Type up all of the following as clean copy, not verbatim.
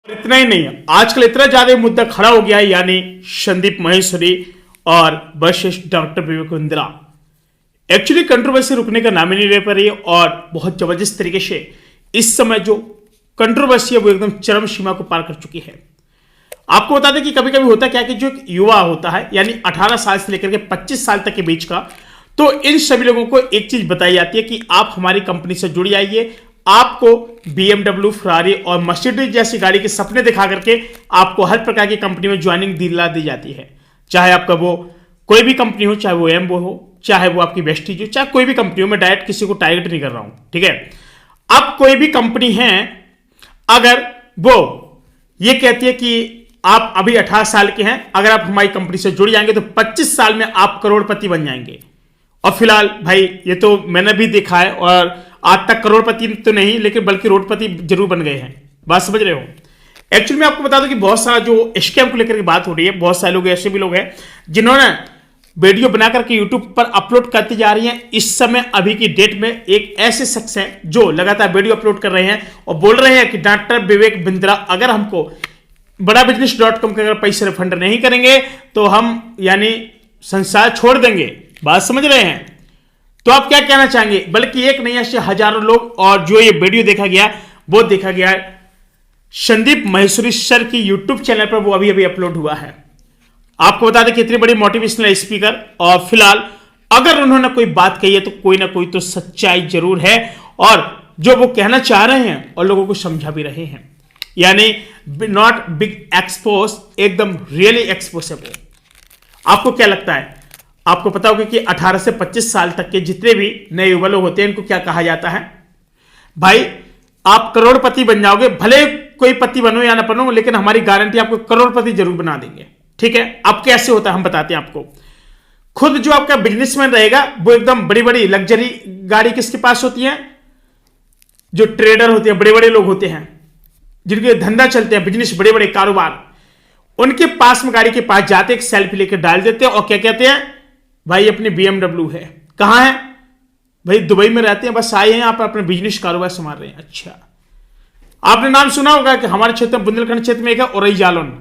इतना ही नहीं, आजकल इतना ज्यादा मुद्दा खड़ा हो गया है, यानी संदीप माहेश्वरी और Vashishtha doctor Vivek Bindra actually controversy रुकने का नाम ही नहीं ले पा रही है और बहुत जबरदस्त तरीके से इस समय जो कंट्रोवर्सी है वो एकदम चरम सीमा को पार कर चुकी है। आपको बता दें कि कभी कभी होता क्या कि जो एक युवा होता है यानी 18 साल से लेकर के 25 साल तक के बीच का, तो इन सभी लोगों को एक चीज बताई जाती है कि आप हमारी कंपनी से जुड़ जाइए, आपको BMW, फरारी और मर्सिडीज जैसी गाड़ी के सपने दिखा करके आपको हर प्रकार की कंपनी में ज्वाइनिंग दिला दी जाती है। चाहे आपका वो कोई भी कंपनी हो, चाहे वो एम्बो हो, चाहे वो आपकी वेस्टीज हो, चाहे कोई भी कंपनी हो, मैं डायरेक्ट किसी को टारगेट नहीं कर रहा हूं, ठीक है। अब कोई भी कंपनी है, अगर वो ये कहती है कि आप अभी 18 साल के हैं, अगर आप हमारी कंपनी से जुड़ जाएंगे तो 25 साल में आप करोड़पति बन जाएंगे। और फिलहाल भाई ये तो मैंने भी देखा है, और आज तक करोड़पति तो नहीं लेकिन बल्कि रोडपति जरूर बन गए हैं। बात समझ रहे हो। एक्चुअली मैं आपको बता दूं कि बहुत सारा जो स्कैम को लेकर के बात हो रही है, बहुत सारे लोग ऐसे भी लोग हैं जिन्होंने वीडियो बना करके यूट्यूब पर अपलोड करती जा रही हैं। इस समय अभी की डेट में एक ऐसे शख्स हैं जो लगातार वीडियो अपलोड कर रहे हैं और बोल रहे हैं कि डॉक्टर विवेक बिंद्रा अगर हमको बड़ाबिजनेस.com का अगर पैसे रिफंड नहीं करेंगे तो हम यानी संसार छोड़ देंगे। बात समझ रहे हैं। तो आप क्या कहना चाहेंगे। बल्कि एक नहीं ऐसे हजारों लोग, और जो ये वीडियो देखा गया वो देखा गया संदीप माहेश्वरी सर की यूट्यूब चैनल पर, वो अभी अभी अपलोड हुआ है। आपको बता दें कि इतनी बड़ी मोटिवेशनल स्पीकर, और फिलहाल अगर उन्होंने कोई बात कही है तो कोई ना कोई तो सच्चाई जरूर है, और जो वो कहना चाह रहे हैं और लोगों को समझा भी रहे हैं, यानी नॉट बिग एक्सपोज, एकदम रियली एक्सपोज है वो। आपको क्या लगता है। आपको पता होगा कि 18 से 25 साल तक के जितने भी नए युवा लोग होते हैं इनको क्या कहा जाता है। भाई आप करोड़पति बन जाओगे, भले कोई पति बनो या ना बनो, लेकिन हमारी गारंटी आपको करोड़पति जरूर बना देंगे, ठीक है। अब कैसे होता है हम बताते हैं आपको। खुद जो आपका बिजनेसमैन रहेगा वो एकदम बड़ी बड़ी लग्जरी गाड़ी किसके पास होती है, जो ट्रेडर होते हैं, बड़े बड़े लोग होते हैं जिनके धंधा चलते हैं, बिजनेस, बड़े बड़े कारोबार, उनके पास में गाड़ी के पास जाते एक सेल्फी लेकर डाल देते हैं और क्या कहते हैं, भाई अपनी BMW है। कहां है भाई, दुबई में रहते हैं, बस आए हैं यहाँ पर अपने बिजनेस कारोबार संभाल रहे हैं। अच्छा, आपने नाम सुना होगा कि हमारे क्षेत्र में, बुंदेलखंड क्षेत्र में एक है ओरई जालौन,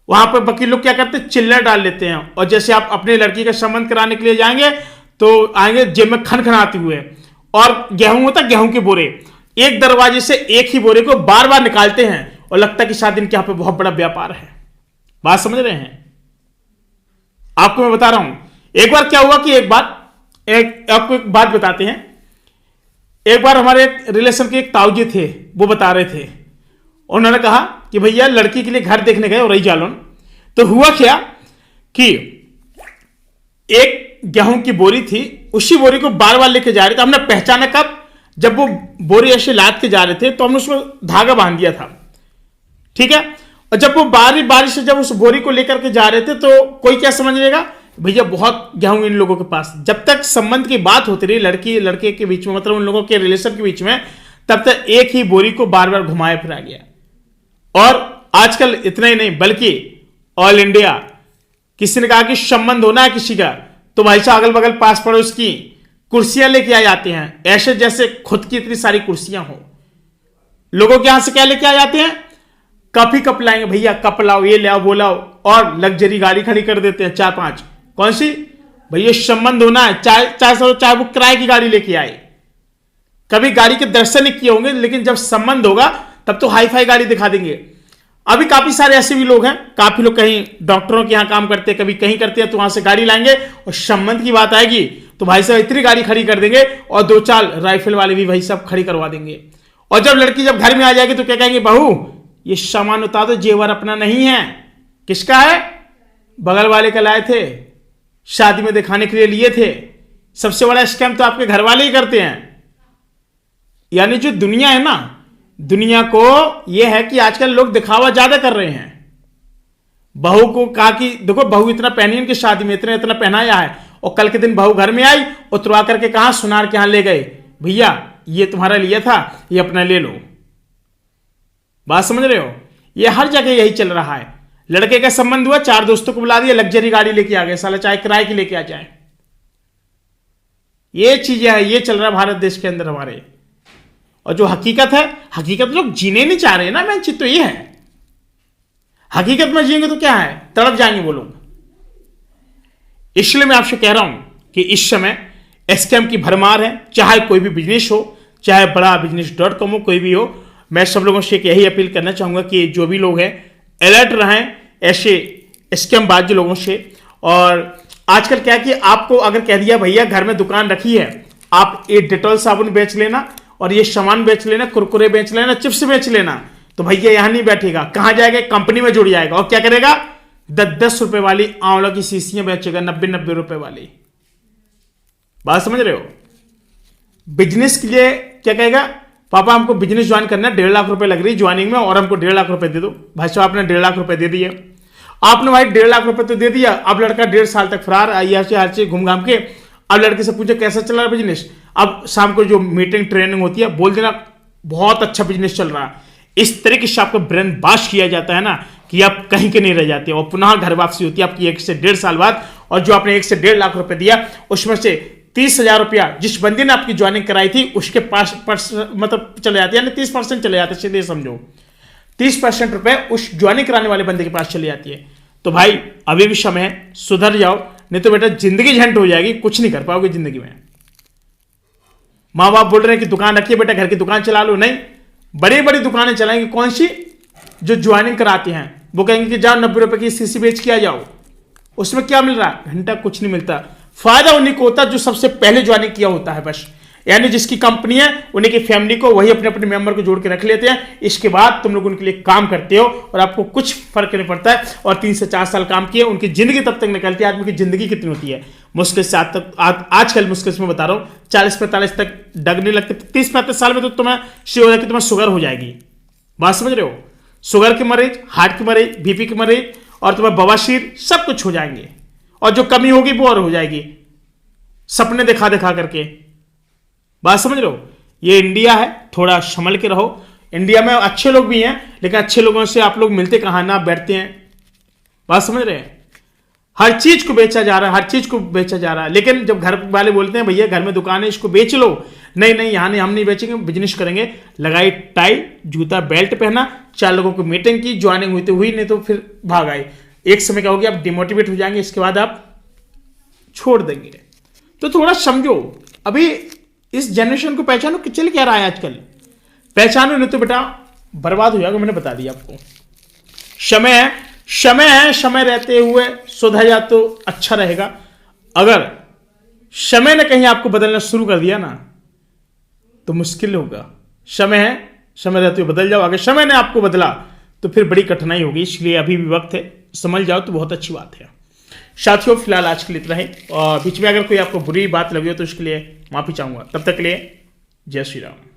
वहां पर वकील लोग क्या करते हैं, चिल्लर डाल लेते हैं, और जैसे आप अपने लड़की का संबंध कराने के लिए जाएंगे तो आएंगे जेब में खनखनाते हुए, और गेहूं होता है, गेहूं के बोरे, एक दरवाजे से एक ही बोरे को बार बार निकालते हैं और लगता है कि शायद इनके यहां पे बहुत बड़ा व्यापार है। बात समझ रहे हैं। आपको मैं बता रहा हूं, एक बार क्या हुआ कि आपको एक बात बताते हैं। एक बार हमारे एक रिलेशन के एक ताऊजी थे, वो बता रहे थे, उन्होंने कहा कि भैया लड़की के लिए घर देखने गए ओरई जालौन, तो हुआ क्या कि एक गेहूं की बोरी थी, उसी बोरी को बार बार लेके जा रहे थे। हमने पहचाना कब, जब वो बोरी ऐसे लाद के जा रहे थे तो हमने उसमें धागा बांध दिया था, ठीक है। और जब वो बारी बारी से जब उस बोरी को लेकर के जा रहे थे तो कोई क्या समझ लेगा, भैया बहुत गेहूं इन लोगों के पास। जब तक संबंध की बात होती रही लड़की लड़के के बीच में, मतलब उन लोगों के रिलेशन के बीच में, तब तक एक ही बोरी को बार बार घुमाया फिरा गया। और आजकल इतना ही नहीं बल्कि ऑल इंडिया किसी ने कहा कि संबंध होना है किसी का, तो भाई साहब अगल बगल पास पड़ोस की कुर्सियां लेके आ जाते हैं, ऐसे जैसे खुद की इतनी सारी कुर्सियां हो। लोगों के यहां से क्या लेके आ जाते हैं, कप ही कप लाएंगे, भैया कप लाओ, ये लाओ, वो लाओ, और लग्जरी गाड़ी खड़ी कर देते हैं 4-5। कौन सी भैया, संबंध होना है, चाहे वो किराए की गाड़ी लेके आए, कभी गाड़ी के दर्शन नहीं किए होंगे, लेकिन जब संबंध होगा तब तो हाई फाई गाड़ी दिखा देंगे। अभी काफी सारे ऐसे भी लोग हैं, काफी लोग कहीं डॉक्टरों के यहां काम करते हैं, कभी कहीं करते हैं, तो वहां से गाड़ी लाएंगे और संबंध की बात आएगी तो भाई साहब इतनी गाड़ी खड़ी कर देंगे, और 2-4 राइफल वाले भी भाई साहब खड़ी करवा देंगे। और जब लड़की जब घर में आ जाएगी तो क्या कहेंगे, बहू ये सामान उतार दो, जेवर अपना नहीं है, किसका है, बगल वाले का लाए थे, शादी में दिखाने के लिए लिए थे। सबसे बड़ा स्कैम तो आपके घर वाले ही करते हैं। यानी जो दुनिया है ना, दुनिया को यह है कि आजकल लोग दिखावा ज्यादा कर रहे हैं। बहू को कहा कि देखो बहू इतना पहनी उनकी शादी में, इतना इतना पहनाया है, और कल के दिन बहू घर में आई, उतरवा करके कहा सुनार के यहां ले गए, भैया ये तुम्हारा लिया था, ये अपना ले लो। बात समझ रहे हो। ये हर जगह यही चल रहा है। लड़के का संबंध हुआ, 4 दोस्तों को बुला दिया, लग्जरी गाड़ी लेके आ गए, साला चाहे किराए की लेके आ जाए। ये चीजें है, ये चल रहा है भारत देश के अंदर हमारे। और जो हकीकत है, हकीकत लोग जीने नहीं चाह रहे ना, मेन चीज तो ये है। हकीकत में जिएंगे तो क्या है, तड़प जाएंगे वो लोग। इसलिए मैं आपसे कह रहा हूं कि इस समय स्कैम की भरमार है, चाहे कोई भी बिजनेस हो, चाहे बड़ा बिजनेस.com हो, कोई भी हो। मैं सब लोगों से यही अपील करना चाहूंगा कि जो भी लोग हैं अलर्ट रहें ऐसे स्कैम बाज लोगों से। और आजकल क्या है कि आपको अगर कह दिया भैया घर में दुकान रखी है, आप ये डेटॉल साबुन बेच लेना और ये सामान बेच लेना, कुरकुरे बेच लेना, चिप्स बेच लेना, तो भैया यहां नहीं बैठेगा, कहां जाएगा, कंपनी में जुड़ जाएगा और क्या करेगा, 10-10 रुपए वाली आंवला की शीशियां बेचेगा, 90-90 रुपए वाली। बात समझ रहे हो। बिजनेस के लिए क्या कहेगा, पापा हमको बिजनेस ज्वाइन करना है, 1.5 लाख रुपए लग रही ज्वाइनिंग में और हमको 1.5 लाख रुपए दे दो। भाई साहब आपने 1.5 लाख रुपए दे दिए, आपने भाई 1.5 लाख रुपए तो दे दिया। अब लड़का 1.5 साल तक फरार हर से घूम घाम के। अब लड़के से पूछो कैसा चल रहा है बिजनेस, अब शाम को जो मीटिंग ट्रेनिंग होती है बोल देना बहुत अच्छा बिजनेस चल रहा है। इस तरीके से आपका ब्रेन वॉश किया जाता है ना कि आप कहीं के नहीं रह जाते और पुनः घर वापसी होती है आपकी 1 से 1.5 साल बाद। और जो आपने 1 से 1.5 लाख रुपए दिया उसमें से 30,000 रुपया जिस बंदे ने आपकी ज्वाइनिंग कराई थी उसके पास मतलब चले जाते हैं, यानी 30% चले जाते हैं, सीधे समझो 30% रुपए उस ज्वाइनिंग कराने वाले बंदे के पास चली जाती है। तो भाई अभी भी समय है, सुधर जाओ, नहीं तो बेटा जिंदगी झंड हो जाएगी, कुछ नहीं कर पाओगे जिंदगी में। माँ बाप बोल रहे हैं कि दुकान रखिए बेटा, घर की दुकान चला लो, नहीं, बड़ी बड़ी दुकानें चलाएंगे। कौन सी, जो ज्वाइनिंग कराते हैं वो कहेंगे कि जाओ 90 रुपए की शीशी बेच के आ जाओ। उसमें क्या मिल रहा है, घंटा कुछ नहीं मिलता। फायदा उन्हीं को होता है जो सबसे पहले ज्वाइनिंग किया होता है बस, यानी जिसकी कंपनी है उन्हीं की फैमिली को, वही अपने अपने मेंबर को जोड़ के रख लेते हैं। इसके बाद तुम लोग उनके लिए काम करते हो और आपको कुछ फर्क नहीं पड़ता है। और 3 से 4 साल काम किए, उनकी जिंदगी तब तक निकलती है। आदमी की जिंदगी कितनी होती है, मुश्किल से आजकल मुश्किल से मैं बता रहा हूँ 40-45 तक डगने लगते। 30-35 साल में तो तुम्हें तुम्हें शुगर हो जाएगी। बात समझ रहे हो, शुगर के मरीज, हार्ट के मरीज, बीपी के मरीज और तुम्हें बवासीर सब कुछ हो जाएंगे। और जो कमी होगी वो और हो जाएगी, सपने दिखा दिखा करके। बात समझ रहे हो, ये इंडिया है, थोड़ा संभल के रहो। इंडिया में अच्छे लोग भी हैं लेकिन अच्छे लोगों से आप लोग मिलते कहां ना, बैठते हैं। बात समझ रहे हैं, हर चीज को बेचा जा रहा है, हर चीज को बेचा जा रहा है। लेकिन जब घर वाले बोलते हैं भैया घर में दुकान है इसको बेच लो, नहीं नहीं यहां नहीं, हम नहीं बेचेंगे, बिजनेस करेंगे। लगाई टाई, जूता बेल्ट पहना, 4 लोगों को मीटिंग की, ज्वाइनिंग हुई तो हुई, नहीं तो फिर भाग आए। एक समय क्या होगी, आप डिमोटिवेट हो जाएंगे, इसके बाद आप छोड़ देंगे। तो थोड़ा समझो, अभी इस जनरेशन को पहचानो कि चल क्या रहा है आजकल, पहचानो, नहीं तो बेटा बर्बाद हो जाएगा। मैंने बता दिया आपको, समय है, समय है, समय रहते हुए सुधर जा तो अच्छा रहेगा। अगर समय ने कहीं आपको बदलना शुरू कर दिया ना तो मुश्किल होगा। समय है, समय रहते हुए बदल जाओ। अगर समय ने आपको बदला तो फिर बड़ी कठिनाई होगी, इसलिए अभी भी वक्त है, समझ जाओ तो बहुत अच्छी बात है। साथियों फिलहाल आज के लिए इतना ही, और बीच में अगर कोई आपको बुरी बात लगी हो तो उसके लिए माफी चाहूंगा। तब तक के लिए जय श्री राम।